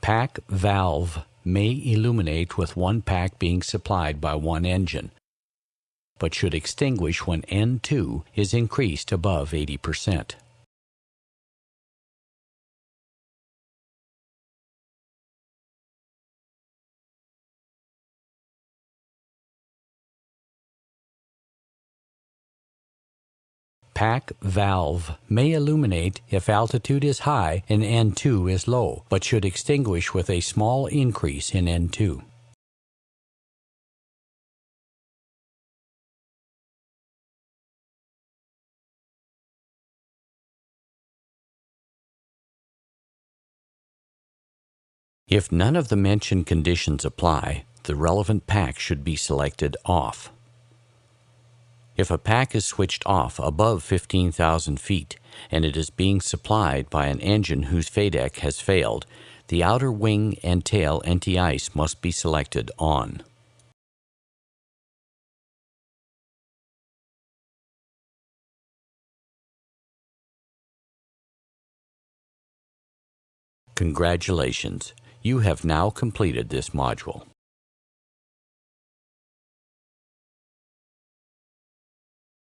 pack valve may illuminate with one pack being supplied by one engine, but should extinguish when N2 is increased above 80%. Pack valve may illuminate if altitude is high and N2 is low, but should extinguish with a small increase in N2. If none of the mentioned conditions apply, the relevant pack should be selected off. If a pack is switched off above 15,000 feet and it is being supplied by an engine whose FADEC has failed, the outer wing and tail anti-ice must be selected on. Congratulations! You have now completed this module.